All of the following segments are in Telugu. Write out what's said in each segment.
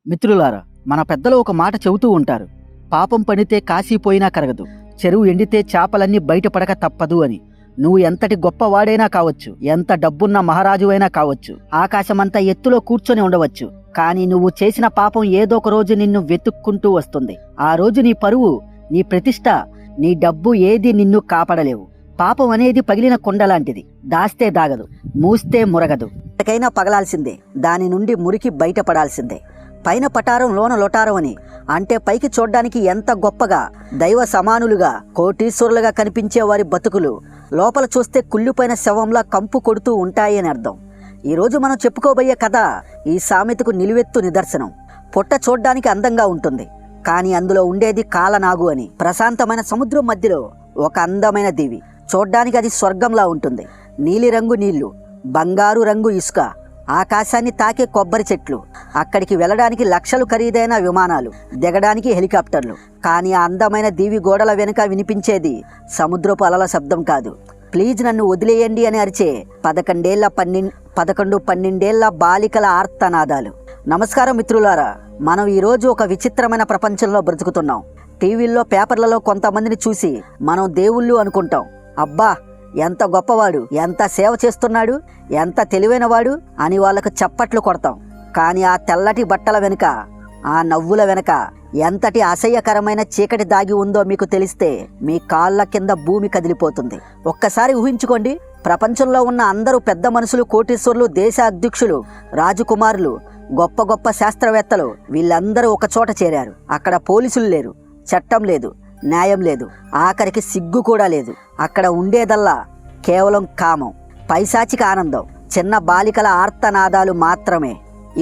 మిత్రులారా, మన పెద్దలు ఒక మాట చెబుతూ ఉంటారు, పాపం పనితే కాసిపోయినా కరగదు, చెరువు ఎండితే చేపలన్నీ బయటపడక తప్పదు అని. నువ్వు ఎంతటి గొప్పవాడైనా కావచ్చు, ఎంత డబ్బున్న మహారాజువైనా కావచ్చు, ఆకాశమంతా ఎత్తులో కూర్చొని ఉండవచ్చు, కానీ నువ్వు చేసిన పాపం ఏదో ఒక రోజు నిన్ను వెతుక్కుంటూ వస్తుంది. ఆ రోజు నీ పరువు, నీ ప్రతిష్ట, నీ డబ్బు ఏది నిన్ను కాపాడలేవు. పాపం అనేది పగిలిన కొండలాంటిది, దాస్తే దాగదు, మూస్తే మురగదు, ఎక్కడికైనా పగలాల్సిందే, దాని నుండి మురికి బయటపడాల్సిందే. పైన పటారం లోన లొటారం అని, అంటే పైకి చూడ్డానికి ఎంత గొప్పగా దైవ సమానులుగా కోటీశ్వరులుగా కనిపించే వారి బతుకులు లోపల చూస్తే కుళ్ళిపోయిన శవంలా కంపు కొడుతూ ఉంటాయి అని అర్థం. ఈరోజు మనం చెప్పుకోబోయే కథ ఈ సామెతకు నిలువెత్తు నిదర్శనం. పొట్ట చూడ్డానికి అందంగా ఉంటుంది, కానీ అందులో ఉండేది కాలనాగు అని. ప్రశాంతమైన సముద్రం మధ్యలో ఒక అందమైన దీవి, చూడ్డానికి అది స్వర్గంలా ఉంటుంది. నీలిరంగు నీళ్లు, బంగారు రంగు ఇసుక, ఆకాశాన్ని తాకే కొబ్బరి చెట్లు, అక్కడికి వెళ్ళడానికి లక్షలు ఖరీదైన విమానాలు, దిగడానికి హెలికాప్టర్లు. కానీ ఆ అందమైన దీవి గోడల వెనుక వినిపించేది సముద్రపు అలల శబ్దం కాదు, ప్లీజ్ నన్ను వదిలేయండి అని అరిచే 11-12 బాలికల ఆర్తనాదాలు. నమస్కారం మిత్రులారా, మనం ఈరోజు ఒక విచిత్రమైన ప్రపంచంలో బ్రతుకుతున్నాం. టీవీల్లో, పేపర్లలో కొంతమందిని చూసి మనం దేవుళ్ళు అనుకుంటాం. అబ్బా, ఎంత గొప్పవాడు, ఎంత సేవ చేస్తున్నాడు, ఎంత తెలివైనవాడు అని వాళ్ళకు చప్పట్లు కొడతాం. కానీ ఆ తెల్లటి బట్టల వెనుక, ఆ నవ్వుల వెనుక ఎంతటి అసహ్యకరమైన చీకటి దాగి ఉందో మీకు తెలిస్తే మీ కాళ్ళ కింద భూమి కదిలిపోతుంది. ఒక్కసారి ఊహించుకోండి, ప్రపంచంలో ఉన్న అందరూ పెద్ద మనుషులు, కోటీశ్వరులు, దేశ అధ్యక్షులు, రాజకుమారులు, గొప్ప గొప్ప శాస్త్రవేత్తలు, వీళ్ళందరూ ఒక చోట చేరారు. అక్కడ పోలీసులు లేరు, చట్టం లేదు, న్యాయం లేదు, ఆఖరికి సిగ్గు కూడా లేదు. అక్కడ ఉండేదల్లా కేవలం కామం, పైశాచిక ఆనందం, చిన్న బాలికల ఆర్తనాదాలు మాత్రమే.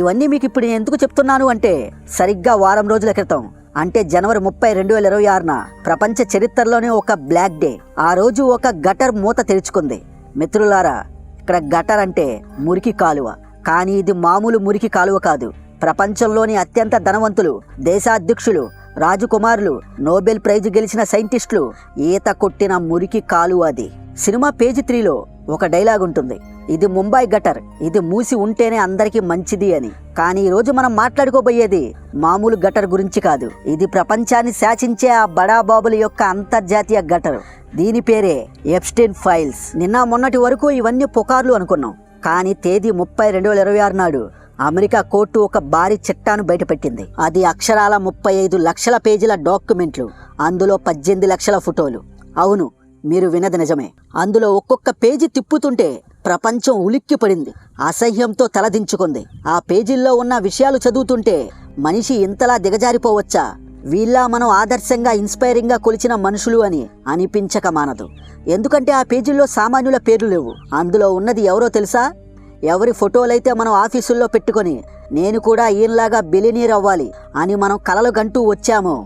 ఇవన్నీ మీకు ఇప్పుడు నేను ఎందుకు చెప్తున్నాను అంటే, సరిగ్గా వారం రోజుల క్రితం, అంటే జనవరి 30, 2026న ప్రపంచ చరిత్రలోనే ఒక బ్లాక్ డే. ఆ రోజు ఒక గటర్ మూత తెరుచుకుంది. మిత్రులారా, ఇక్కడ గటర్ అంటే మురికి కాలువ, కానీ ఇది మామూలు మురికి కాలువ కాదు. ప్రపంచంలోని అత్యంత ధనవంతులు, దేశాధ్యక్షులు, రాజకుమారులు, నోబెల్ ప్రైజ్ గెలిచిన సైంటిస్టులు ఈత కొట్టిన మురికి కాలువ అది. సినిమా పేజీ 3లో ఒక డైలాగ్ ఉంటుంది, ఇది ముంబై గటర్, ఇది మూసి ఉంటేనే అందరికీ మంచిది అని. కానీ ఈరోజు మనం మాట్లాడుకోబోయేది మామూలు గటర్ గురించి కాదు, ఇది ప్రపంచాన్ని శాసించే ఆ బడాబాబుల యొక్క అంతర్జాతీయ గటర్. దీని పేరే ఎప్స్టైన్ ఫైల్స్. నిన్న మొన్నటి వరకు ఇవన్నీ పుకార్లు అనుకున్నాం, కానీ తేదీ 30, 2026 నాడు అమెరికా కోర్టు ఒక భారీ చట్టాను బయటపెట్టింది. అది అక్షరాల 35 లక్షల పేజీల డాక్యుమెంట్లు, అందులో 18 లక్షల ఫోటోలు. అవును, మీరు విన్నది నిజమే. అందులో ఒక్కొక్క పేజీ తిప్పుతుంటే ప్రపంచం ఉలిక్కి పడింది, అసహ్యంతో తలదించుకుంది. ఆ పేజీల్లో ఉన్న విషయాలు చదువుతుంటే మనిషి ఇంతలా దిగజారిపోవచ్చా, వీళ్ళ మనం ఆదర్శంగా, ఇన్స్పైరింగ్గా కొలిచిన మనుషులు అని అనిపించక మానదు. ఎందుకంటే ఆ పేజీల్లో సామాన్యుల పేర్లు లేవు. అందులో ఉన్నది ఎవరో తెలుసా? ఎవరి ఫోటోలైతే మనం ఆఫీసుల్లో పెట్టుకొని నేను కూడా ఈయనలాగా బిలినీర్ అవ్వాలి అని మనం కలలు గంటూ వచ్చామో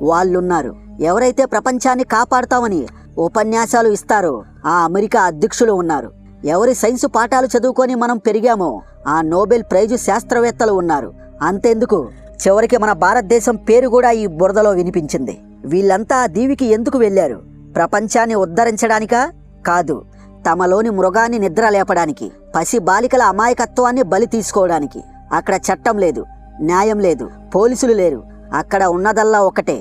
వాళ్ళున్నారు. ఎవరైతే ప్రపంచాన్ని కాపాడుతామని ఉపన్యాసాలు ఇస్తారో ఆ అమెరికా అధ్యక్షులు ఉన్నారు. ఎవరి సైన్సు పాఠాలు చదువుకొని మనం పెరిగామో ఆ నోబెల్ ప్రైజు శాస్త్రవేత్తలు ఉన్నారు. అంతెందుకు, చివరికి మన భారతదేశం పేరు కూడా ఈ బురదలో వినిపించింది. వీళ్ళంతా ఆ దీవికి ఎందుకు వెళ్ళారు? ప్రపంచాన్ని ఉద్ధరించడానికా? కాదు, తమలోని మృగాన్ని నిద్ర లేపడానికి, పసి బాలికల అమాయకత్వాన్ని బలి తీసుకోవడానికి. అక్కడ చట్టం లేదు, న్యాయం లేదు, పోలీసులు లేరు. అక్కడ ఉన్నదల్లా ఒకటే,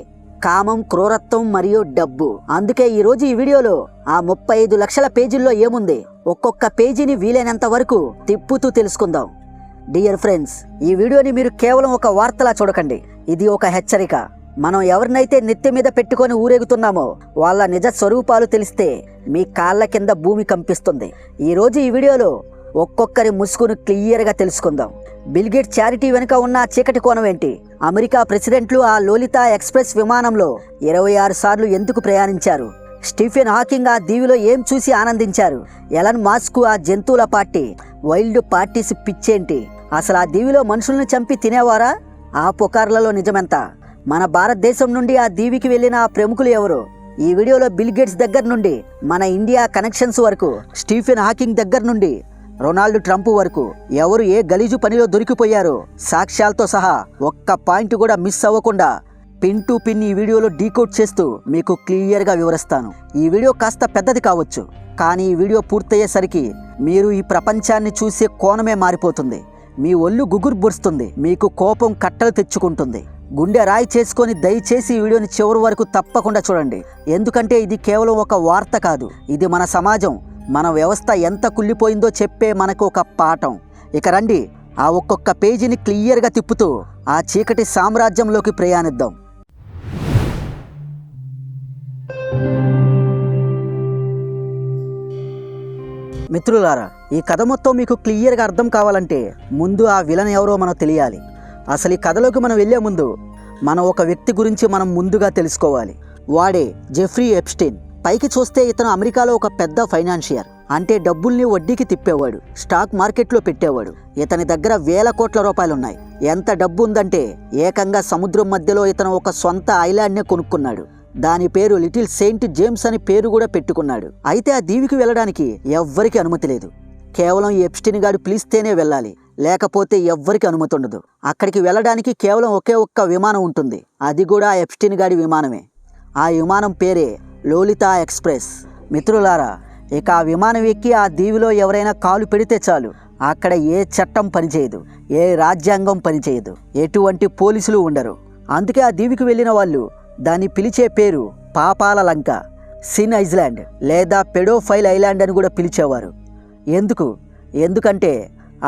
కామం, క్రూరత్వం మరియు డబ్బు. అందుకే ఈరోజు ఈ వీడియోలో ఆ 35 లక్షల పేజీల్లో ఏముంది, ఒక్కొక్క పేజీని వీలైనంత వరకు తిప్పుతూ తెలుసుకుందాం. డియర్ ఫ్రెండ్స్, ఈ వీడియోని మీరు కేవలం ఒక వార్తలా చూడకండి, ఇది ఒక హెచ్చరిక. మనం ఎవరినైతే నెత్తి మీద పెట్టుకొని ఊరేగుతున్నామో వాళ్ళ నిజ స్వరూపాలు తెలిస్తే మీ కాళ్ళ కింద భూమి కంపిస్తుంది. ఈరోజు ఈ వీడియోలో ఒక్కొక్కరి ముసుగును క్లియర్గా తెలుసుకుందాం. బిల్ గేట్స్ చారిటీ వెనుక ఉన్న చీకటి కోణం ఏంటి? అమెరికా ప్రెసిడెంట్లు ఆ లోలితా ఎక్స్ప్రెస్ విమానంలో 26 సార్లు ఎందుకు ప్రయాణించారు? స్టీఫెన్ హాకింగ్ ఆ దీవిలో ఏం చూసి ఆనందించారు? ఎలన్ మాస్క్ ఆ జంతువుల పార్టీ, వైల్డ్ పార్టీస్ పిచ్చేంటి? అసలు ఆ దీవిలో మనుషుల్ని చంపి తినేవారా? ఆ పుకార్లలో నిజమెంత? మన భారతదేశం నుండి ఆ దీవికి వెళ్ళిన ఆ ప్రముఖులు ఎవరు? ఈ వీడియోలో బిల్ గేట్స్ దగ్గర నుండి మన ఇండియా కనెక్షన్స్ వరకు, స్టీఫెన్ హాకింగ్ దగ్గర నుండి రొనాల్డ్ ట్రంప్ వరకు ఎవరు ఏ గలీజు పనిలో దొరికిపోయారో సాక్ష్యాలతో సహా ఒక్క పాయింట్ కూడా మిస్ అవ్వకుండా పిన్ టు పిన్ ఈ వీడియోలో డీకోడ్ చేస్తూ మీకు క్లియర్గా వివరిస్తాను. ఈ వీడియో కాస్త పెద్దది కావచ్చు, కానీ ఈ వీడియో పూర్తయ్యేసరికి మీరు ఈ ప్రపంచాన్ని చూసే కోణమే మారిపోతుంది. మీ ఒళ్ళు గుగుర్బొడుస్తుంది, మీకు కోపం కట్టలు తెచ్చుకుంటుంది. గుండె రాయి చేసుకొని దయచేసి ఈ వీడియోని చివరి వరకు తప్పకుండా చూడండి. ఎందుకంటే ఇది కేవలం ఒక వార్త కాదు, ఇది మన సమాజం, మన వ్యవస్థ ఎంత కుళ్ళిపోయిందో చెప్పే మనకు ఒక పాఠం. ఇక రండి, ఆ ఒక్కొక్క పేజీని క్లియర్గా తిప్పుతూ ఆ చీకటి సామ్రాజ్యంలోకి ప్రయాణిద్దాం. మిత్రులారా, ఈ కథ మొత్తం మీకు క్లియర్గా అర్థం కావాలంటే ముందు ఆ విలన్ ఎవరో మనకు తెలియాలి. అసలు ఈ కథలోకి మనం వెళ్లే ముందు మనం ఒక వ్యక్తి గురించి మనం ముందుగా తెలుసుకోవాలి. వాడే జెఫ్రీ ఎప్స్టీన్. పైకి చూస్తే ఇతను అమెరికాలో ఒక పెద్ద ఫైనాన్షియర్, అంటే డబ్బుల్ని వడ్డీకి తిప్పేవాడు, స్టాక్ మార్కెట్లో పెట్టేవాడు. ఇతని దగ్గర వేల కోట్ల రూపాయలున్నాయి. ఎంత డబ్బు ఉందంటే ఏకంగా సముద్రం మధ్యలో ఇతను ఒక సొంత ఐలాండ్నే కొనుక్కున్నాడు. దాని పేరు లిటిల్ సెయింట్ జేమ్స్ అని పేరు కూడా పెట్టుకున్నాడు. అయితే ఆ దీవికి వెళ్ళడానికి ఎవ్వరికి అనుమతి లేదు. కేవలం ఈ ఎప్స్టీన్ గాడు పిలిస్తేనే వెళ్ళాలి, లేకపోతే ఎవ్వరికి అనుమతి ఉండదు. అక్కడికి వెళ్ళడానికి కేవలం ఒకే ఒక్క విమానం ఉంటుంది, అది కూడా ఆ ఎప్స్టీన్ గాడి విమానమే. ఆ విమానం పేరే లోలితా ఎక్స్ప్రెస్. మిత్రులారా, ఇక ఆ విమానం ఎక్కి ఆ దీవిలో ఎవరైనా కాలు పెడితే చాలు, అక్కడ ఏ చట్టం పనిచేయదు, ఏ రాజ్యాంగం పనిచేయదు, ఎటువంటి పోలీసులు ఉండరు. అందుకే ఆ దీవికి వెళ్ళిన వాళ్ళు దాన్ని పిలిచే పేరు పాపాల లంక, సిన్ ఐలాండ్ లేదా పెడోఫైల్ ఐలాండ్ అని కూడా పిలిచేవారు. ఎందుకంటే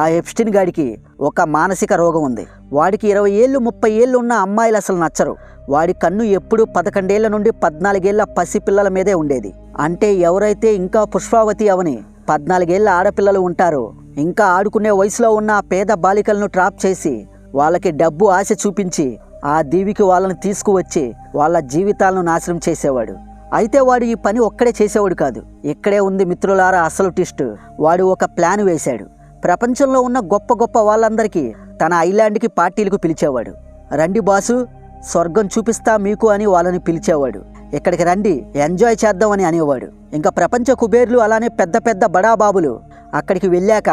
ఆ ఎప్స్టీన్ గాడికి ఒక మానసిక రోగం ఉంది. వాడికి 20 ఏళ్ళు 30 ఏళ్ళు ఉన్న అమ్మాయిలు అసలు నచ్చరు. వాడి కన్ను ఎప్పుడు 11 ఏళ్ల నుండి 14 ఏళ్ల పసిపిల్లల మీదే ఉండేది. అంటే ఎవరైతే ఇంకా పుష్పావతి అవని 14 ఏళ్ల ఆడపిల్లలు ఉంటారో, ఇంకా ఆడుకునే వయసులో ఉన్న పేద బాలికలను ట్రాప్ చేసి వాళ్ళకి డబ్బు ఆశ చూపించి ఆ దీవికి వాళ్ళని తీసుకువచ్చి వాళ్ళ జీవితాలను నాశనం చేసేవాడు. అయితే వాడు ఈ పని ఒక్కడే చేసేవాడు కాదు. ఇక్కడే ఉంది మిత్రులారా అసలు ట్విస్ట్. వాడు ఒక ప్లాన్ వేశాడు. ప్రపంచంలో ఉన్న గొప్ప గొప్ప వాళ్ళందరికీ తన ఐలాండ్కి పార్టీలకు పిలిచేవాడు. రండి బాసు, స్వర్గం చూపిస్తా మీకు అని వాళ్ళని పిలిచేవాడు. ఇక్కడికి రండి, ఎంజాయ్ చేద్దామని అనేవాడు. ఇంకా ప్రపంచ కుబేర్లు అలానే పెద్ద పెద్ద బడాబాబులు అక్కడికి వెళ్ళాక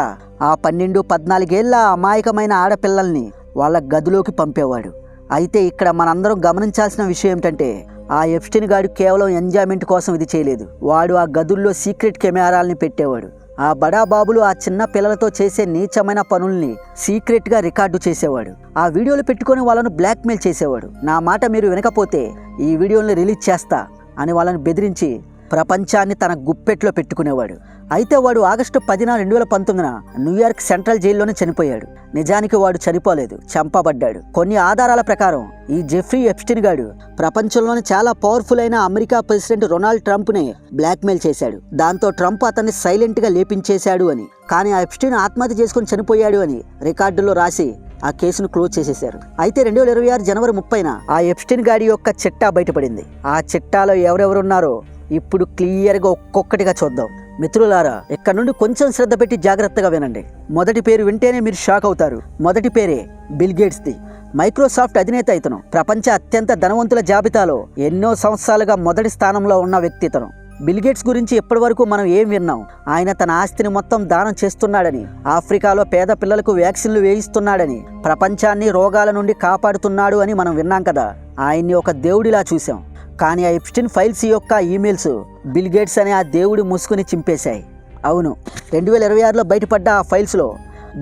ఆ 12-14 ఏళ్ల అమాయకమైన ఆడపిల్లల్ని వాళ్ళ గదిలోకి పంపేవాడు. అయితే ఇక్కడ మనందరం గమనించాల్సిన విషయం ఏమిటంటే ఆ ఎప్స్టీన్ గాడు కేవలం ఎంజాయ్మెంట్ కోసం ఇది చేయలేదు. వాడు ఆ గదుల్లో సీక్రెట్ కెమెరాలని పెట్టేవాడు. ఆ బడాబాబులు ఆ చిన్న పిల్లలతో చేసే నీచమైన పనుల్ని సీక్రెట్గా రికార్డు చేసేవాడు. ఆ వీడియోలు పెట్టుకొని వాళ్ళను బ్లాక్మెయిల్ చేసేవాడు. నా మాట మీరు వినకపోతే ఈ వీడియోని రిలీజ్ చేస్తా అని వాళ్ళని బెదిరించి ప్రపంచాన్ని తన గుప్పెట్లో పెట్టుకునేవాడు. అయితే వాడు ఆగస్టు 10, 2019 న్యూయార్క్ సెంట్రల్ జైల్లోనే చనిపోయాడు. నిజానికి వాడు చనిపోలేదు, చంపబడ్డాడు. కొన్ని ఆధారాల ప్రకారం ఈ జెఫ్రీ ఎప్స్టీన్ గాడు ప్రపంచంలోని చాలా పవర్ఫుల్ అయిన అమెరికా ప్రెసిడెంట్ రొనాల్డ్ ట్రంప్ని బ్లాక్మెయిల్ చేశాడు. దాంతో ట్రంప్ అతన్ని సైలెంట్గా లేపించేశాడు అని, కానీ ఆ ఎప్స్టీన్ ఆత్మహత్య చేసుకుని చనిపోయాడు అని రికార్డుల్లో రాసి ఆ కేసును క్లోజ్ చేసేశారు. అయితే 2026 జనవరి 30న ఆ ఎప్స్టీన్ గాడి యొక్క చిట్టా బయటపడింది. ఆ చిట్టాలో ఎవరెవరున్నారో ఇప్పుడు క్లియర్గా ఒక్కొక్కటిగా చూద్దాం. మిత్రులారా, ఇక్కడ నుండి కొంచెం శ్రద్ధ పెట్టి జాగ్రత్తగా వినండి. మొదటి పేరు వింటేనే మీరు షాక్ అవుతారు. మొదటి పేరే బిల్ గేట్స్ది. మైక్రోసాఫ్ట్ అధినేత ఇతను. ప్రపంచ అత్యంత ధనవంతుల జాబితాలో ఎన్నో సంవత్సరాలుగా మొదటి స్థానంలో ఉన్న వ్యక్తి ఇతను. బిల్ గేట్స్ గురించి ఇప్పటి వరకు మనం ఏం విన్నాం? ఆయన తన ఆస్తిని మొత్తం దానం చేస్తున్నాడని, ఆఫ్రికాలో పేద పిల్లలకు వ్యాక్సిన్లు వేయిస్తున్నాడని, ప్రపంచాన్ని రోగాల నుండి కాపాడుతున్నాడు అని మనం విన్నాం కదా. ఆయన్ని ఒక దేవుడిలా చూసాం. కానీ ఆ ఎప్స్టీన్ ఫైల్స్ యొక్క ఈమెయిల్స్ బిల్ గేట్స్ అనే ఆ దేవుడి ముసుగుని చింపేశాయి. అవును, 2026లో బయటపడ్డ ఆ ఫైల్స్లో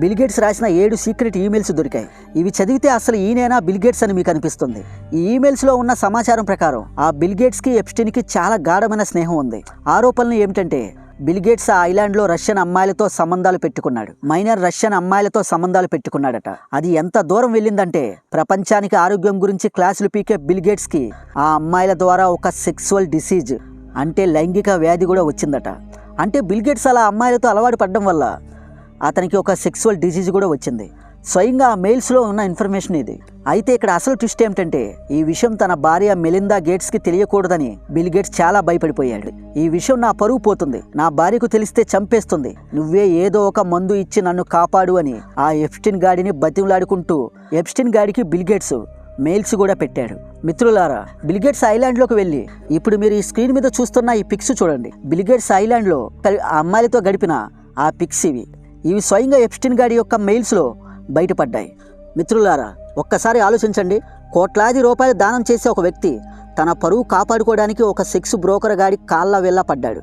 బిల్ గేట్స్ రాసిన 7 సీక్రెట్ ఈమెయిల్స్ దొరికాయి. ఇవి చదివితే అసలు ఈయనేనా బిల్ గేట్స్ అని మీకు అనిపిస్తుంది. ఈ ఈమెయిల్స్లో ఉన్న సమాచారం ప్రకారం ఆ బిల్ గేట్స్కి ఎప్స్టీన్కి చాలా గాఢమైన స్నేహం ఉంది. ఆరోపణలు ఏమిటంటే బిల్ గేట్స్ ఆ ఐలాండ్లో రష్యన్ అమ్మాయిలతో సంబంధాలు పెట్టుకున్నాడు. మైనర్ రష్యన్ అమ్మాయిలతో సంబంధాలు పెట్టుకున్నాడట. అది ఎంత దూరం వెళ్ళిందంటే ప్రపంచానికి ఆరోగ్యం గురించి క్లాసులు పీకే బిల్ గేట్స్కి ఆ అమ్మాయిల ద్వారా ఒక సెక్సువల్ డిసీజ్, అంటే లైంగిక వ్యాధి కూడా వచ్చిందట. అంటే బిల్ గేట్స్ అలా అమ్మాయిలతో అలవాటు పడడం వల్ల అతనికి ఒక సెక్సువల్ డిసీజ్ కూడా వచ్చింది. స్వయంగా ఆ మెయిల్స్లో ఉన్న ఇన్ఫర్మేషన్ ఇది. అయితే ఇక్కడ అసలు ట్విస్ట్ ఏమిటంటే ఈ విషయం తన భార్య మెలిందా గేట్స్కి తెలియకూడదని బిల్ గేట్స్ చాలా భయపడిపోయాడు. ఈ విషయం నా పరువు పోతుంది, నా భార్యకు తెలిస్తే చంపేస్తుంది, నువ్వే ఏదో ఒక మందు ఇచ్చి నన్ను కాపాడు అని ఆ ఎప్స్టీన్ గాడిని బతిమలాడుకుంటూ ఎప్స్టీన్ గాడికి బిల్ గేట్స్ మెయిల్స్ కూడా పెట్టాడు. మిత్రులారా, బిల్ గేట్స్ ఐలాండ్లోకి వెళ్ళి ఇప్పుడు మీరు ఈ స్క్రీన్ మీద చూస్తున్న ఈ పిక్స్ చూడండి. బిల్ గేట్స్ ఐలాండ్లో ఆ అమ్మాయిలతో గడిపిన ఆ పిక్స్ ఇవి స్వయంగా ఎప్స్టీన్ గాడి యొక్క మెయిల్స్లో బయటపడ్డాయి. మిత్రులారా, ఒక్కసారి ఆలోచించండి. కోట్లాది రూపాయలు దానం చేసే ఒక వ్యక్తి తన పరువు కాపాడుకోవడానికి ఒక సెక్స్ బ్రోకర్ గాడి కాళ్ళ వెళ్ళ పడ్డాడు.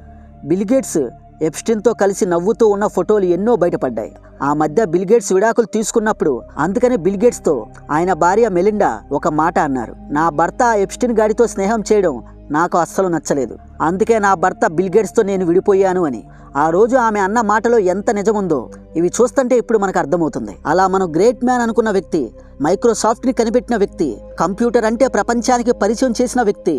బిల్ గేట్స్ ఎప్స్టీన్తో కలిసి నవ్వుతూ ఉన్న ఫోటోలు ఎన్నో బయటపడ్డాయి. ఆ మధ్య బిల్ గేట్స్ విడాకులు తీసుకున్నప్పుడు అందుకని బిల్ గేట్స్తో ఆయన భార్య మెలిండా ఒక మాట అన్నారు, నా భర్త ఎప్స్టీన్ గాడితో స్నేహం చేయడం నాకు అస్సలు నచ్చలేదు, అందుకే నా భర్త బిల్ గేట్స్తో నేను విడిపోయాను అని. ఆ రోజు ఆమె అన్న మాటలో ఎంత నిజముందో ఇవి చూస్తుంటే ఇప్పుడు మనకు అర్థమవుతుంది. అలా మనం గ్రేట్ మ్యాన్ అనుకున్న వ్యక్తి, మైక్రోసాఫ్ట్ని కనిపెట్టిన వ్యక్తి, కంప్యూటర్ అంటే ప్రపంచానికి పరిచయం చేసిన వ్యక్తి,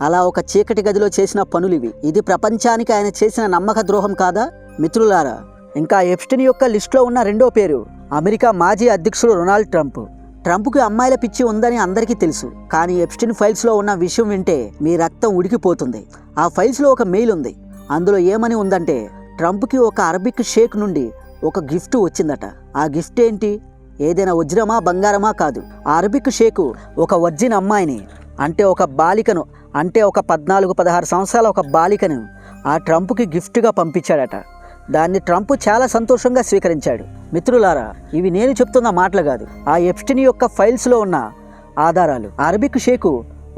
అలా ఒక చీకటి గదిలో చేసిన పనులివి. ఇది ప్రపంచానికి ఆయన చేసిన నమ్మక ద్రోహం కాదా మిత్రులారా? ఇంకా ఎప్స్టీన్ యొక్క లిస్టులో ఉన్న రెండో పేరు అమెరికా మాజీ అధ్యక్షుడు డొనాల్డ్ ట్రంప్. ట్రంప్కి అమ్మాయిల పిచ్చి ఉందని అందరికీ తెలుసు, కానీ ఎప్స్టీన్ ఫైల్స్లో ఉన్న విషయం వింటే మీ రక్తం ఉడికిపోతుంది. ఆ ఫైల్స్లో ఒక మెయిల్ ఉంది. అందులో ఏమని ఉందంటే, ట్రంప్కి ఒక అరబిక్ షేక్ నుండి ఒక గిఫ్ట్ వచ్చిందట. ఆ గిఫ్ట్ ఏంటి? ఏదైనా వజ్రమా బంగారమా కాదు. ఆ అరబిక్ షేకు ఒక వర్జిన్ అమ్మాయిని, అంటే ఒక బాలికను, అంటే ఒక 14-16 సంవత్సరాల ఒక బాలికను ఆ ట్రంప్కి గిఫ్ట్గా పంపించాడట. దాన్ని ట్రంప్ చాలా సంతోషంగా స్వీకరించాడు. మిత్రులారా, ఇవి నేను చెప్తున్న మాటలు కాదు, ఆ ఎప్స్టీన్ యొక్క ఫైల్స్లో ఉన్న ఆధారాలు. అరబిక్ షేకు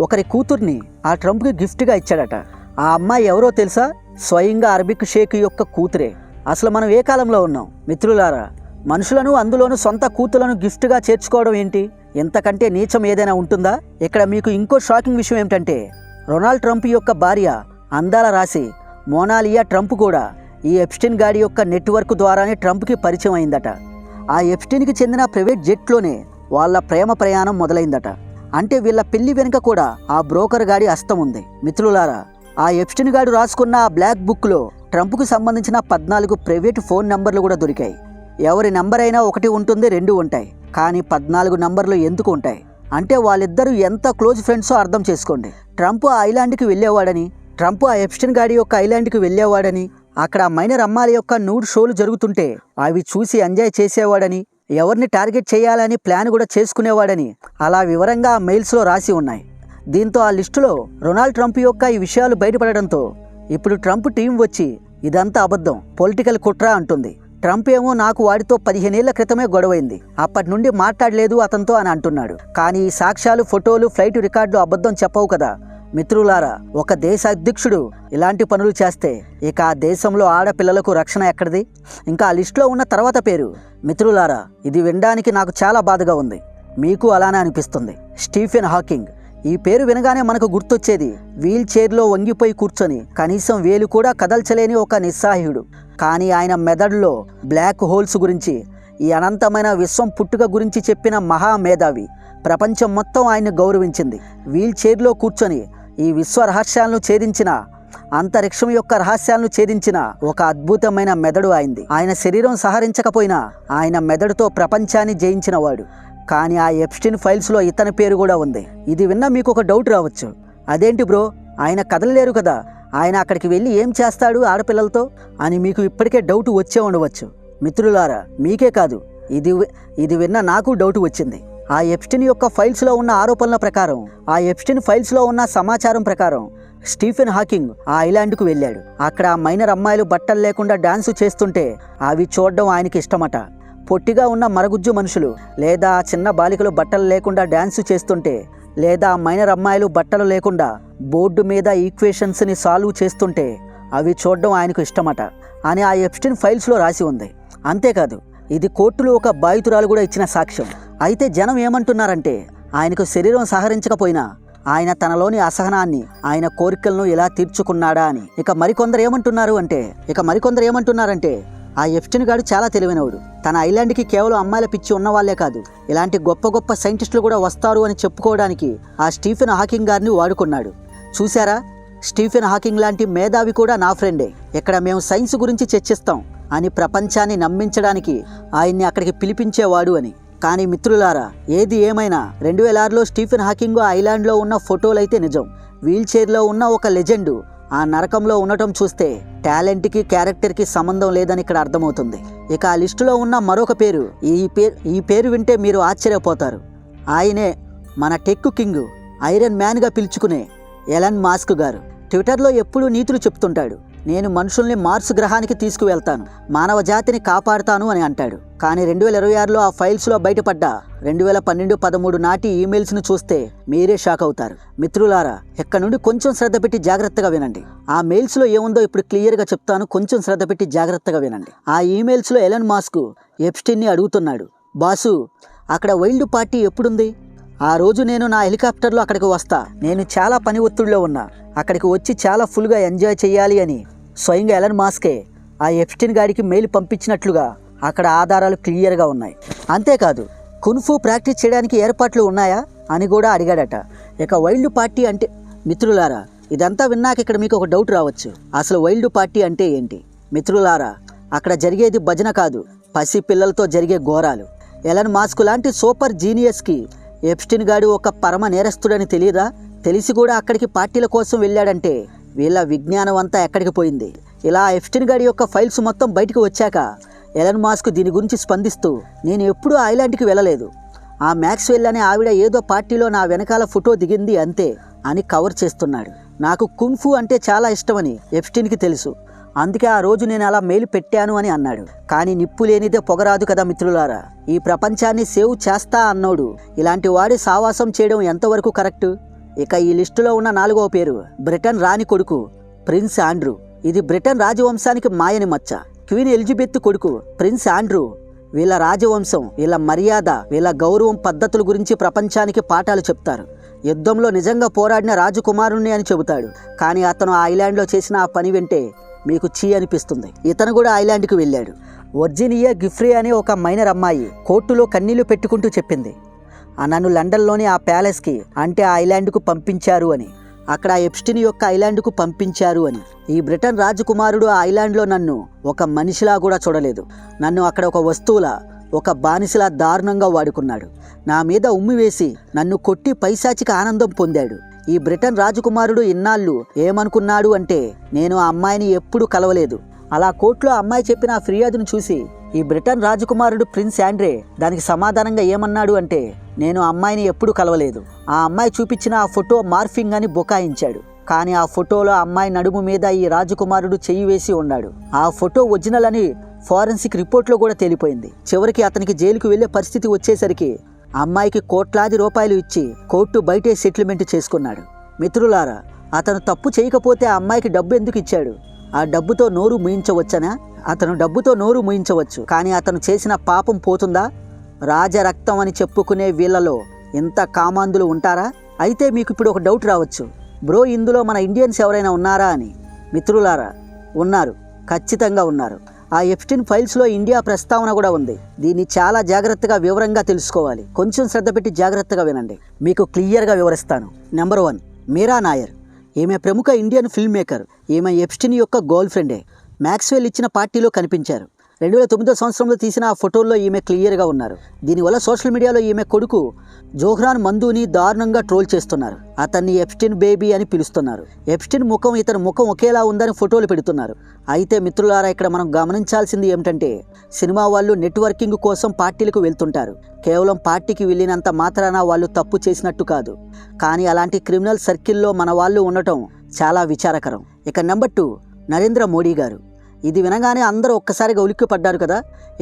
ఒకరి కూతుర్ని ఆ ట్రంప్కి గిఫ్ట్గా ఇచ్చాడట. ఆ అమ్మాయి ఎవరో తెలుసా? స్వయంగా అరబిక్ షేక్ యొక్క కూతురే. అసలు మనం ఏ కాలంలో ఉన్నాం మిత్రులారా? మనుషులను, అందులోనూ సొంత కూతులను గిఫ్ట్గా చేర్చుకోవడం ఏంటి? ఇంతకంటే నీచం ఏదైనా ఉంటుందా? ఇక్కడ మీకు ఇంకో షాకింగ్ విషయం ఏమిటంటే, డొనాల్డ్ ట్రంప్ యొక్క భార్య అందాల రాశి మోనాలియా ట్రంప్ కూడా ఈ ఎప్స్టీన్ గాడి యొక్క నెట్వర్క్ ద్వారానే ట్రంప్కి పరిచయం అయిందట. ఆ ఎప్స్టీన్కి చెందిన ప్రైవేట్ జెట్లోనే వాళ్ళ ప్రేమ ప్రయాణం మొదలైందట. అంటే వీళ్ళ పెళ్లి వెనుక కూడా ఆ బ్రోకర్ గాడి హస్తం ఉంది. మిత్రులారా, ఆ ఎప్స్టీన్ గాడు రాసుకున్న ఆ బ్లాక్ బుక్లో ట్రంప్కు సంబంధించిన 14 ప్రైవేట్ ఫోన్ నంబర్లు కూడా దొరికాయి. ఎవరి నంబర్ అయినా ఒకటి ఉంటుంది, 2 ఉంటాయి, కానీ 14 నంబర్లు ఎందుకు ఉంటాయి? అంటే వాళ్ళిద్దరూ ఎంత క్లోజ్ ఫ్రెండ్సో అర్థం చేసుకోండి. ట్రంప్ ఆ ఐలాండ్కి వెళ్ళేవాడని, ట్రంప్ ఆ ఎప్స్టీన్ గాడి యొక్క ఐలాండ్కి వెళ్ళేవాడని, అక్కడ మైనర్ అమ్మాయిల యొక్క నూడ్ షోలు జరుగుతుంటే అవి చూసి ఎంజాయ్ చేసేవాడని, ఎవరిని టార్గెట్ చేయాలని ప్లాన్ కూడా చేసుకునేవాడని అలా వివరంగా ఆ మెయిల్స్లో రాసి ఉన్నాయి. దీంతో ఆ లిస్టులో డొనాల్డ్ ట్రంప్ యొక్క ఈ విషయాలు బయటపడడంతో ఇప్పుడు ట్రంప్ టీం వచ్చి ఇదంతా అబద్ధం, పొలిటికల్ కుట్ర అంటుంది. ట్రంప్ ఏమో నాకు వాడితో 15 ఏళ్ల క్రితమే గొడవైంది, అప్పటి నుండి మాట్లాడలేదు అతనితో అని అంటున్నాడు. కానీ ఈ సాక్ష్యాలు, ఫోటోలు, ఫ్లైట్ రికార్డులు అబద్ధం చెప్పవు కదా మిత్రులారా? ఒక దేశ అధ్యక్షుడు ఇలాంటి పనులు చేస్తే ఇక ఆ దేశంలో ఆడపిల్లలకు రక్షణ ఎక్కడిది? ఇంకా ఆ లిస్టులో ఉన్న తర్వాత పేరు మిత్రులారా, ఇది వినడానికి నాకు చాలా బాధగా ఉంది, మీకు అలానే అనిపిస్తుంది. Stephen Hawking. ఈ పేరు వినగానే మనకు గుర్తొచ్చేది వీల్ చైర్లో వంగిపోయి కూర్చొని కనీసం వేలు కూడా కదల్చలేని ఒక నిస్సహాయుడు. కానీ ఆయన మెదడులో బ్లాక్ హోల్స్ గురించి, ఈ అనంతమైన విశ్వం పుట్టుక గురించి చెప్పిన మహామేధావి. ప్రపంచం మొత్తం ఆయన్ని గౌరవించింది. వీల్ చైర్లో కూర్చొని ఈ విశ్వ రహస్యాలను ఛేదించిన, అంతరిక్షం యొక్క రహస్యాలను ఛేదించిన ఒక అద్భుతమైన మెదడు ఆయనది. ఆయన శరీరం సహరించకపోయినా ఆయన మెదడుతో ప్రపంచాన్ని జయించినవాడు. కానీ ఆ ఎప్స్టీన్ ఫైల్స్లో ఇతని పేరు కూడా ఉంది. ఇది విన్నా మీకు ఒక డౌట్ రావచ్చు, అదేంటి బ్రో, ఆయన కదలలేరు కదా, ఆయన అక్కడికి వెళ్ళి ఏం చేస్తాడు ఆడపిల్లలతో అని మీకు ఇప్పటికే డౌట్ వచ్చే ఉండవచ్చు. మిత్రులారా, మీకే కాదు, ఇది విన్న నాకు డౌట్ వచ్చింది. ఆ ఎప్స్టీన్ యొక్క ఫైల్స్లో ఉన్న ఆరోపణల ప్రకారం, ఆ ఎప్స్టీన్ ఫైల్స్లో ఉన్న సమాచారం ప్రకారం స్టీఫెన్ హాకింగ్ ఆ ఐలాండ్కు వెళ్ళాడు. అక్కడ ఆ మైనర్ అమ్మాయిలు బట్టలు లేకుండా డాన్సు చేస్తుంటే అవి చూడడం ఆయనకి ఇష్టమట. పొట్టిగా ఉన్న మరగుజ్జు మనుషులు లేదా చిన్న బాలికలు బట్టలు లేకుండా డాన్సు చేస్తుంటే, లేదా మైనర్ అమ్మాయిలు బట్టలు లేకుండా బోర్డు మీద ఈక్వేషన్స్ని సాల్వ్ చేస్తుంటే అవి చూడడం ఆయనకు ఇష్టమట అని ఆ ఎప్స్టీన్ ఫైల్స్లో రాసి ఉంది. అంతేకాదు, ఇది కోర్టులో ఒక బాధితురాలు కూడా ఇచ్చిన సాక్ష్యం. అయితే జనం ఏమంటున్నారంటే, ఆయనకు శరీరం సహరించకపోయినా ఆయన తనలోని అసహనాన్ని, ఆయన కోరికలను ఎలా తీర్చుకున్నాడా అని. ఇక మరికొందరు ఏమంటున్నారంటే ఆ ఎప్స్టీన్ గాడు చాలా తెలివైనవాడు, తన ఐలాండ్కి కేవలం అమ్మాయిల పిచ్చి ఉన్నవాళ్లే కాదు, ఇలాంటి గొప్ప గొప్ప సైంటిస్టులు కూడా వస్తారు అని చెప్పుకోవడానికి ఆ స్టీఫెన్ హాకింగ్ గారిని వాడుకున్నాడు. చూసారా, స్టీఫెన్ హాకింగ్ లాంటి మేధావి కూడా నా ఫ్రెండే, ఇక్కడ మేము సైన్స్ గురించి చర్చిస్తాం అని ప్రపంచాన్ని నమ్మించడానికి ఆయన్ని అక్కడికి పిలిపించేవాడు అని. కానీ మిత్రులారా, ఏది ఏమైనా 2006లో స్టీఫెన్ హాకింగ్ ఆ ఐలాండ్లో ఉన్న ఫోటోలైతే నిజం. వీల్ చైర్లో ఉన్న ఒక లెజెండు ఆ నరకంలో ఉండటం చూస్తే టాలెంట్కి, క్యారెక్టర్కి సంబంధం లేదని ఇక్కడ అర్థమవుతుంది. ఇక ఆ లిస్టులో ఉన్న మరొక పేరు, ఈ పేరు వింటే మీరు ఆశ్చర్యపోతారు. ఆయనే మన టెక్ కింగ్, ఐరన్ మ్యాన్గా పిలుచుకునే ఎలన్ మాస్క్ గారు. ట్విట్టర్లో ఎప్పుడూ నీతులు చెప్తుంటాడు, నేను మనుషుల్ని మార్స్ గ్రహానికి తీసుకువెళ్తాను, మానవ జాతిని కాపాడుతాను అని అంటాడు. కానీ 2026లో ఆ ఫైల్స్లో బయటపడ్డ 2012-13 నాటి ఈమెయిల్స్ను చూస్తే మీరే షాక్ అవుతారు. మిత్రులారా, ఇక్కడ నుండి కొంచెం శ్రద్ధ పెట్టి జాగ్రత్తగా వినండి. ఆ మెయిల్స్లో ఏముందో ఇప్పుడు క్లియర్గా చెప్తాను, కొంచెం శ్రద్ధ పెట్టి జాగ్రత్తగా వినండి. ఆ ఈమెయిల్స్లో ఎలన్ మాస్క్ ఎప్స్టీన్ని అడుగుతున్నాడు, బాసు అక్కడ వైల్డ్ పార్టీ ఎప్పుడుంది? ఆ రోజు నేను నా హెలికాప్టర్లో అక్కడికి వస్తా, నేను చాలా పని ఒత్తిడిలో ఉన్నా, అక్కడికి వచ్చి చాలా ఫుల్గా ఎంజాయ్ చేయాలి అని స్వయంగా ఎలన్ మాస్కే ఆ ఎప్స్టీన్ గారికి మెయిల్ పంపించినట్లుగా అక్కడ ఆధారాలు క్లియర్గా ఉన్నాయి. అంతేకాదు కున్ఫూ ప్రాక్టీస్ చేయడానికి ఏర్పాట్లు ఉన్నాయా అని కూడా అడిగాడట. ఇక వైల్డ్ పార్టీ అంటే, మిత్రులారా ఇదంతా విన్నాక ఇక్కడ మీకు ఒక డౌట్ రావచ్చు, అసలు వైల్డ్ పార్టీ అంటే ఏంటి? మిత్రులారా, అక్కడ జరిగేది భజన కాదు, పసి పిల్లలతో జరిగే ఘోరాలు. ఎలన్ మాస్క్ లాంటి సూపర్ జీనియస్కి ఎప్స్టీన్ గాడు ఒక పరమ నేరస్తుడని తెలియదా? తెలిసి కూడా అక్కడికి పార్టీల కోసం వెళ్ళాడంటే వీళ్ళ విజ్ఞానం అంతా ఎక్కడికి పోయింది? ఇలా ఎప్స్టీన్ గాడి యొక్క ఫైల్స్ మొత్తం బయటకు వచ్చాక ఎలన్ మాస్క్ దీని గురించి స్పందిస్తూ, నేను ఎప్పుడూ ఐలాండ్కి వెళ్ళలేదు, ఆ మ్యాక్స్వెల్ అనే ఆవిడ ఏదో పార్టీలో నా వెనకాల ఫోటో దిగింది అంతే అని కవర్ చేస్తున్నాడు. నాకు కున్ఫూ అంటే చాలా ఇష్టమని ఎప్స్టీన్కి తెలుసు, అందుకే ఆ రోజు నేను అలా మెయిల్ పెట్టాను అని అన్నాడు. కానీ నిప్పు లేనిదే పొగరాదు కదా మిత్రులారా. ఈ ప్రపంచాన్ని సేవ్ చేస్తా అన్నోడు ఇలాంటి వాడి సావాసం చేయడం ఎంతవరకు కరెక్టు? ఇక ఈ లిస్టులో ఉన్న 4వ పేరు బ్రిటన్ రాణి కొడుకు ప్రిన్స్ ఆండ్రూ. ఇది బ్రిటన్ రాజవంశానికి మాయని మచ్చ. క్వీన్ ఎలిజబెత్ కొడుకు ప్రిన్స్ ఆండ్రూ వీళ్ళ రాజవంశం, వీళ్ళ మర్యాద, వీళ్ళ గౌరవం పద్ధతుల గురించి ప్రపంచానికి పాఠాలు చెప్తారు. యుద్ధంలో నిజంగా పోరాడిన రాజకుమారుణ్ణి అని చెబుతాడు. కానీ అతను ఆ ఐలాండ్లో చేసిన ఆ పని వింటే మీకు చీ అనిపిస్తుంది. ఇతను కూడా ఐలాండ్కి వెళ్ళాడు. వర్జీనియా గిఫ్రీ అనే ఒక మైనర్ అమ్మాయి కోర్టులో కన్నీళ్లు పెట్టుకుంటూ చెప్పింది, నన్ను లండన్లోని ఆ ప్యాలెస్కి అంటే ఆ ఐలాండ్కు పంపించారు అని, అక్కడ ఎప్స్టీన్ యొక్క ఐలాండ్కు పంపించారు అని. ఈ బ్రిటన్ రాజకుమారుడు ఆ ఐలాండ్లో నన్ను ఒక మనిషిలా కూడా చూడలేదు, నన్ను అక్కడ ఒక వస్తువులా, ఒక బానిసలా దారుణంగా వాడుకున్నాడు. నా మీద ఉమ్మి వేసి నన్ను కొట్టి పైశాచిక ఆనందం పొందాడు. ఈ బ్రిటన్ రాజకుమారుడు ఇన్నాళ్ళు ఏమనుకున్నాడు అంటే నేను ఆ అమ్మాయిని ఎప్పుడూ కలవలేదు. అలా కోర్టులో అమ్మాయి చెప్పిన ఆ ఫిర్యాదును చూసి ఈ బ్రిటన్ రాజకుమారుడు ప్రిన్స్ ఆండ్రే దానికి సమాధానంగా ఏమన్నాడు అంటే నేను అమ్మాయిని ఎప్పుడూ కలవలేదు. ఆ అమ్మాయి చూపించిన ఆ ఫోటో మార్ఫింగ్ అని బుకాయించాడు. కానీ ఆ ఫోటోలో అమ్మాయి నడుము మీద ఈ రాజకుమారుడు చెయ్యి వేసి ఉన్నాడు. ఆ ఫోటో ఒరిజినల్ అని ఫారెన్సిక్ రిపోర్ట్లో కూడా తేలిపోయింది. చివరికి అతనికి జైలుకు వెళ్లే పరిస్థితి వచ్చేసరికి అమ్మాయికి కోట్లాది రూపాయలు ఇచ్చి కోర్టు బయటే సెటిల్మెంట్ చేసుకున్నాడు. మిత్రులారా, అతను తప్పు చేయకపోతే ఆ అమ్మాయికి డబ్బు ఎందుకు ఇచ్చాడు? ఆ డబ్బుతో నోరు మూయించవచ్చనా? అతను డబ్బుతో నోరు మూయించవచ్చు, కానీ అతను చేసిన పాపం పోతుందా? రాజరక్తం అని చెప్పుకునే వీళ్ళలో ఇంత కామాంధులు ఉంటారా? అయితే మీకు ఇప్పుడు ఒక డౌట్ రావచ్చు, బ్రో ఇందులో మన ఇండియన్స్ ఎవరైనా ఉన్నారా అని. మిత్రులారా, ఉన్నారు, ఖచ్చితంగా ఉన్నారు. ఆ ఎప్స్టీన్ ఫైల్స్లో ఇండియా ప్రస్తావన కూడా ఉంది. దీన్ని చాలా జాగ్రత్తగా వివరంగా తెలుసుకోవాలి. కొంచెం శ్రద్ధ పెట్టి జాగ్రత్తగా వినండి, మీకు క్లియర్గా వివరిస్తాను. నెంబర్ 1, మీరా నాయర్. ఈమె ప్రముఖ ఇండియన్ ఫిల్మ్ మేకర్. ఈమె ఎప్స్టీన్ యొక్క గర్ల్ ఫ్రెండే. మ్యాక్స్వెల్ ఇచ్చిన పార్టీలో కనిపించారు. 2009 సంవత్సరంలో తీసిన ఆ ఫోటోల్లో ఈమె క్లియర్గా ఉన్నారు. దీనివల్ల సోషల్ మీడియాలో ఈమె కొడుకు జోహ్రాన్ మందూని దారుణంగా ట్రోల్ చేస్తున్నారు. అతన్ని ఎప్స్టీన్ బేబీ అని పిలుస్తున్నారు. ఎప్స్టీన్ ముఖం ఇతని ముఖం ఒకేలా ఉందని ఫోటోలు పెడుతున్నారు. అయితే మిత్రులారా, ఇక్కడ మనం గమనించాల్సింది ఏమిటంటే సినిమా వాళ్ళు నెట్వర్కింగ్ కోసం పార్టీలకు వెళ్తుంటారు. కేవలం పార్టీకి వెళ్ళినంత మాత్రాన వాళ్ళు తప్పు చేసినట్టు కాదు. కానీ అలాంటి క్రిమినల్ సర్కిల్లో మన వాళ్ళు ఉండటం చాలా విచారకరం. ఇక నెంబర్ 2, నరేంద్ర మోడీ గారు. ఇది వినగానే అందరూ ఒక్కసారిగా ఉలిక్కిపడ్డారు కదా.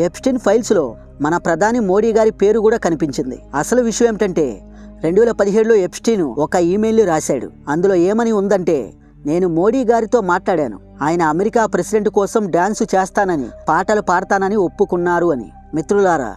ఎప్స్టీన్ ఫైల్స్లో మన ప్రధాని మోడీ గారి పేరు కూడా కనిపించింది. అసలు విషయం ఏమిటంటే 2017లో ఎప్స్టీన్ ఒక ఈమెయిల్ రాశాడు. అందులో ఏమని ఉందంటే, నేను మోడీ గారితో మాట్లాడాను, ఆయన అమెరికా ప్రెసిడెంట్ కోసం డ్యాన్సు చేస్తానని, పాటలు పాడతానని ఒప్పుకున్నారు అని. మిత్రులారా,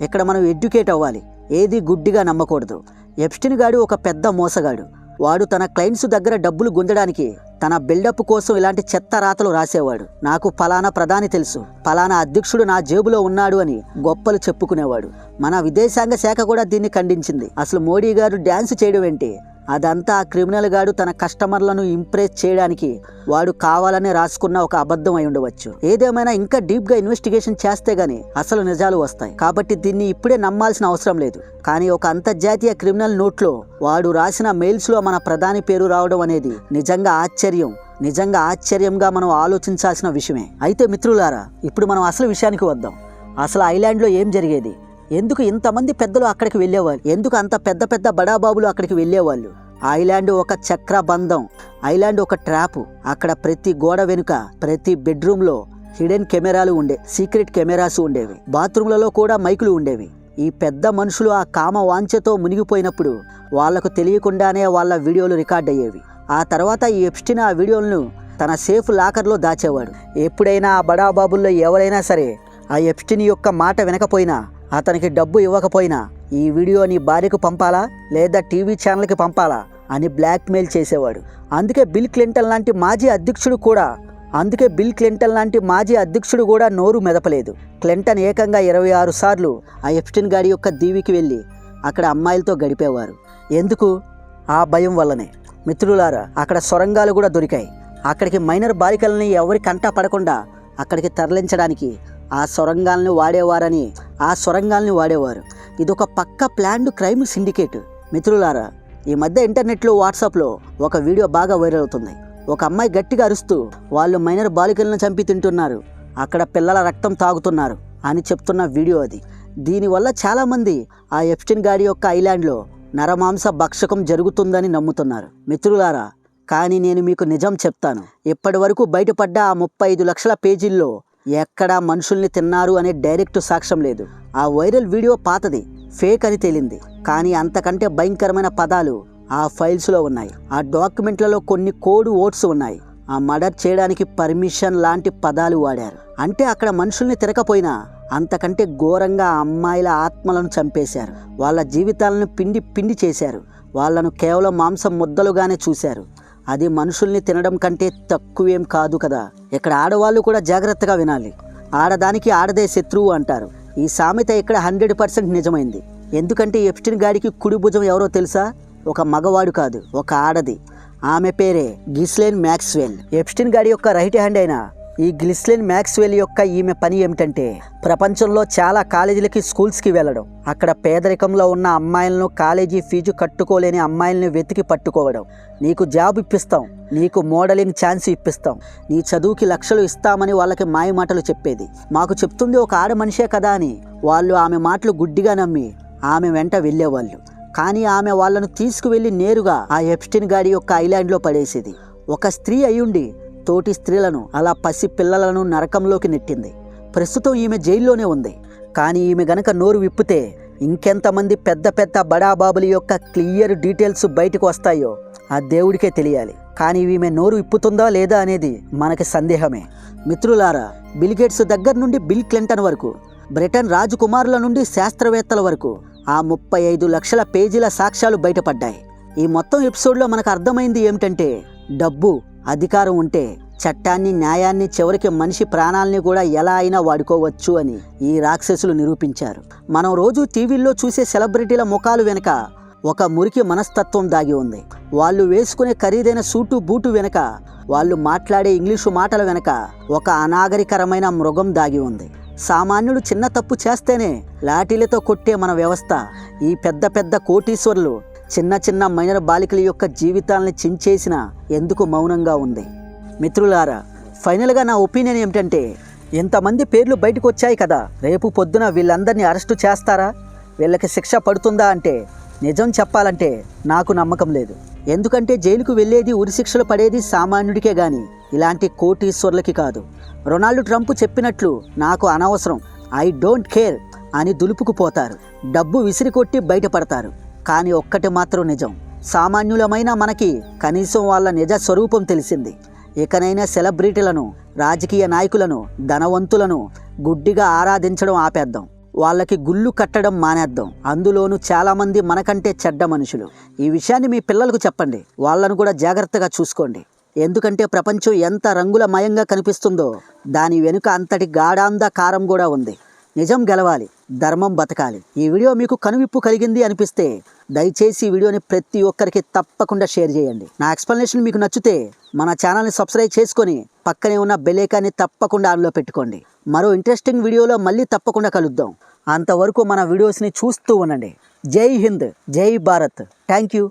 ఇక్కడ మనం ఎడ్యుకేట్ అవ్వాలి, ఏది గుడ్డిగా నమ్మకూడదు. ఎప్స్టీన్ గాడు ఒక పెద్ద మోసగాడు. వాడు తన క్లయింట్స్ దగ్గర డబ్బులు గుంజడానికి తన బిల్డప్ కోసం ఇలాంటి చెత్త రాతలు రాసేవాడు. నాకు ఫలానా ప్రధాని తెలుసు, ఫలానా అధ్యక్షుడు నా జేబులో ఉన్నాడు అని గొప్పలు చెప్పుకునేవాడు. మన విదేశాంగ శాఖ కూడా దీన్ని ఖండించింది. అసలు మోడీ గారు డ్యాన్స్ చేయడం ఏంటి? అదంతా ఆ క్రిమినల్ గాడు తన కస్టమర్లను ఇంప్రెస్ చేయడానికి వాడు కావాలనే రాసుకున్న ఒక అబద్ధం అయి ఉండవచ్చు. ఏదేమైనా ఇంకా డీప్గా ఇన్వెస్టిగేషన్ చేస్తే గానీ అసలు నిజాలు వస్తాయి. కాబట్టి దీన్ని ఇప్పుడే నమ్మాల్సిన అవసరం లేదు. కానీ ఒక అంతర్జాతీయ క్రిమినల్ నోట్లో వాడు రాసిన మెయిల్స్లో మన ప్రధాని పేరు రావడం అనేది నిజంగా ఆశ్చర్యంగా మనం ఆలోచించాల్సిన విషయమే. అయితే మిత్రులారా, ఇప్పుడు మనం అసలు విషయానికి వద్దాం. అసలు ఐలాండ్లో ఏం జరిగేది? ఎందుకు ఇంతమంది పెద్దలు అక్కడికి వెళ్ళేవాళ్ళు? ఎందుకు అంత పెద్ద పెద్ద బడాబాబులు అక్కడికి వెళ్ళేవాళ్ళు? ఐలాండ్ ఒక చక్రబంధం, ఐలాండ్ ఒక ట్రాపు. అక్కడ ప్రతి గోడ వెనుక, ప్రతి బెడ్రూమ్లో హిడెన్ కెమెరాలు సీక్రెట్ కెమెరాస్ ఉండేవి. బాత్రూమ్లలో కూడా మైకులు ఉండేవి. ఈ పెద్ద మనుషులు ఆ కామ వాంఛతో మునిగిపోయినప్పుడు వాళ్లకు తెలియకుండానే వాళ్ళ వీడియోలు రికార్డ్ అయ్యేవి. ఆ తర్వాత ఈ ఎప్స్టీన్ ఆ వీడియోలను తన సేఫ్ లాకర్లో దాచేవాడు. ఎప్పుడైనా ఆ బడాబాబుల్లో ఎవరైనా సరే ఆ ఎప్స్టీన్ యొక్క మాట వినకపోయినా, అతనికి డబ్బు ఇవ్వకపోయినా ఈ వీడియో నీ భార్యకు పంపాలా లేదా టీవీ ఛానల్కి పంపాలా అని బ్లాక్మెయిల్ చేసేవాడు. అందుకే బిల్ క్లింటన్ లాంటి మాజీ అధ్యక్షుడు కూడా నోరు మెదపలేదు. క్లింటన్ ఏకంగా 26 సార్లు ఆ ఎప్స్టీన్ గాడి యొక్క దీవికి వెళ్ళి అక్కడ అమ్మాయిలతో గడిపేవారు. ఎందుకు? ఆ భయం వల్లనే. మిత్రులారా, అక్కడ సొరంగాలు కూడా దొరికాయి. అక్కడికి మైనర్ బాలికలని ఎవరి కంటా పడకుండా అక్కడికి తరలించడానికి ఆ సొరంగాల్ని వాడేవారు. ఇదొక పక్క ప్లాన్డ్ క్రైమ్ సిండికేట్. మిత్రులారా, ఈ మధ్య ఇంటర్నెట్లో, వాట్సాప్లో ఒక వీడియో బాగా వైరల్ అవుతుంది. ఒక అమ్మాయి గట్టిగా అరుస్తూ వాళ్ళు మైనర్ బాలికలను చంపి తింటున్నారు, అక్కడ పిల్లల రక్తం తాగుతున్నారు అని చెప్తున్న వీడియో అది. దీనివల్ల చాలామంది ఆ ఎప్స్టీన్ గాడి యొక్క ఐలాండ్లో నరమాంస భక్షకం జరుగుతుందని నమ్ముతున్నారు. మిత్రులారా, కానీ నేను మీకు నిజం చెప్తాను. ఇప్పటి వరకు బయటపడ్డ ఆ 35 లక్షల పేజీల్లో ఎక్కడా మనుషుల్ని తిన్నారు అనే డైరెక్ట్ సాక్ష్యం లేదు. ఆ వైరల్ వీడియో పాతది, ఫేక్ అని తేలింది. కానీ అంతకంటే భయంకరమైన పదాలు ఆ ఫైల్స్లో ఉన్నాయి. ఆ డాక్యుమెంట్లలో కొన్ని కోడ్ వర్డ్స్ ఉన్నాయి. ఆ మర్డర్ చేయడానికి పర్మిషన్ లాంటి పదాలు వాడారు. అంటే అక్కడ మనుషుల్ని తిరగపోయినా అంతకంటే ఘోరంగా అమ్మాయిల ఆత్మలను చంపేశారు. వాళ్ళ జీవితాలను పిండి చేశారు. వాళ్ళను కేవలం మాంసం ముద్దలుగానే చూశారు. అది మనుషుల్ని తినడం కంటే తక్కువేం కాదు కదా. ఇక్కడ ఆడవాళ్ళు కూడా జాగ్రత్తగా వినాలి. ఆడదానికి ఆడదే శత్రువు అంటారు. ఈ సామెత ఇక్కడ 100% నిజమైంది. ఎందుకంటే ఎప్స్టీన్ గాడికి కుడి భుజం ఎవరో తెలుసా? ఒక మగవాడు కాదు, ఒక ఆడది. ఆమె పేరే గిస్లెన్ మ్యాక్స్వెల్. ఎప్స్టీన్ గాడి యొక్క రైట్ హ్యాండ్ అయిన ఈ గిస్లెన్ మ్యాక్స్వెల్ యొక్క ఈమె పని ఏమిటంటే ప్రపంచంలో చాలా కాలేజీలకి, స్కూల్స్కి వెళ్ళడం, అక్కడ పేదరికంలో ఉన్న అమ్మాయిలను, కాలేజీ ఫీజు కట్టుకోలేని అమ్మాయిలను వెతికి పట్టుకోవడం. నీకు జాబ్ ఇప్పిస్తాం, నీకు మోడలింగ్ ఛాన్స్ ఇప్పిస్తాం, నీ చదువుకి లక్షలు ఇస్తామని వాళ్ళకి మాయ మాటలు చెప్పేది. మాకు చెప్తుంది ఒక ఆడ మనిషే కదా అని వాళ్ళు ఆమె మాటలు గుడ్డిగా నమ్మి ఆమె వెంట వెళ్ళేవాళ్ళు. కానీ ఆమె వాళ్ళను తీసుకువెళ్ళి నేరుగా ఆ ఎప్స్టీన్ గాడి యొక్క ఐలాండ్లో పడేసేది. ఒక స్త్రీ అయ్యుండి తోటి స్త్రీలను, అలా పసి పిల్లలను నరకంలోకి నెట్టింది. ప్రస్తుతం ఈమె జైల్లోనే ఉంది. కానీ ఈమె గనక నోరు విప్పితే ఇంకెంతమంది పెద్ద పెద్ద బడాబాబుల యొక్క క్లియర్ డీటెయిల్స్ బయటకు వస్తాయో ఆ దేవుడికే తెలియాలి. కానీ ఈమె నోరు విప్పుతుందా లేదా అనేది మనకి సందేహమే. మిత్రులారా, బిల్ గేట్స్ దగ్గర నుండి బిల్ క్లింటన్ వరకు, బ్రిటన్ రాజకుమారుల నుండి శాస్త్రవేత్తల వరకు ఆ 35 లక్షల పేజీల సాక్ష్యాలు బయటపడ్డాయి. ఈ మొత్తం ఎపిసోడ్లో మనకు అర్థమైంది ఏమిటంటే డబ్బు, అధికారం ఉంటే చట్టాన్ని, న్యాయాన్ని, చివరికి మనిషి ప్రాణాలని కూడా ఎలా అయినా వాడుకోవచ్చు అని ఈ రాక్షసులు నిరూపించారు. మనం రోజు టీవీల్లో చూసే సెలబ్రిటీల ముఖాలు వెనుక ఒక మురికి మనస్తత్వం దాగి ఉంది. వాళ్ళు వేసుకునే ఖరీదైన సూటు బూటు వెనుక, వాళ్ళు మాట్లాడే ఇంగ్లీషు మాటల వెనుక ఒక అనాగరికరమైన మృగం దాగి ఉంది. సామాన్యుడు చిన్న తప్పు చేస్తేనే లాఠీలతో కొట్టే మన వ్యవస్థ ఈ పెద్ద పెద్ద కోటీశ్వర్లు చిన్న చిన్న మైనర్ బాలికల యొక్క జీవితాలని చించేసినా ఎందుకు మౌనంగా ఉంది? మిత్రులారా, ఫైనల్గా నా ఒపీనియన్ ఏమిటంటే, ఇంతమంది పేర్లు బయటకు వచ్చాయి కదా, రేపు పొద్దున వీళ్ళందరినీ అరెస్టు చేస్తారా? వీళ్ళకి శిక్ష పడుతుందా అంటే నిజం చెప్పాలంటే నాకు నమ్మకం లేదు. ఎందుకంటే జైలుకు వెళ్ళేది, ఉరిశిక్షలు పడేది సామాన్యుడికే గాని ఇలాంటి కోటీశ్వర్లకి కాదు. రొనాల్డ్ ట్రంప్ చెప్పినట్లు నాకు అనవసరం, ఐ డోంట్ కేర్ అని దులుపుకుపోతారు. డబ్బు విసిరికొట్టి బయటపడతారు. కానీ ఒక్కటి మాత్రం నిజం, సామాన్యులమైన మనకి కనీసం వాళ్ళ నిజ స్వరూపం తెలిసింది. ఇకనైనా సెలబ్రిటీలను, రాజకీయ నాయకులను, ధనవంతులను గుడ్డిగా ఆరాధించడం ఆపేద్దాం. వాళ్ళకి గుళ్ళు కట్టడం మానేద్దాం. అందులోనూ చాలామంది మనకంటే చెడ్డ మనుషులు. ఈ విషయాన్ని మీ పిల్లలకు చెప్పండి. వాళ్ళను కూడా జాగ్రత్తగా చూసుకోండి. ఎందుకంటే ప్రపంచం ఎంత రంగులమయంగా కనిపిస్తుందో దాని వెనుక అంతటి గాఢాంధకారం కూడా ఉంది. నిజం గెలవాలి, ధర్మం బతకాలి. ఈ వీడియో మీకు కనువిప్పు కలిగింది అనిపిస్తే దయచేసి ఈ వీడియోని ప్రతి ఒక్కరికి తప్పకుండా షేర్ చేయండి. నా ఎక్స్ప్లెనేషన్ మీకు నచ్చితే మన ఛానల్ని సబ్స్క్రైబ్ చేసుకొని పక్కనే ఉన్న బెల్ ఐకాన్ని తప్పకుండా ఆన్లో పెట్టుకోండి. మరో ఇంట్రెస్టింగ్ వీడియోలో మళ్ళీ తప్పకుండా కలుద్దాం. అంతవరకు మన వీడియోస్ని చూస్తూ ఉండండి. జై హింద్, జై భారత్. Thank you.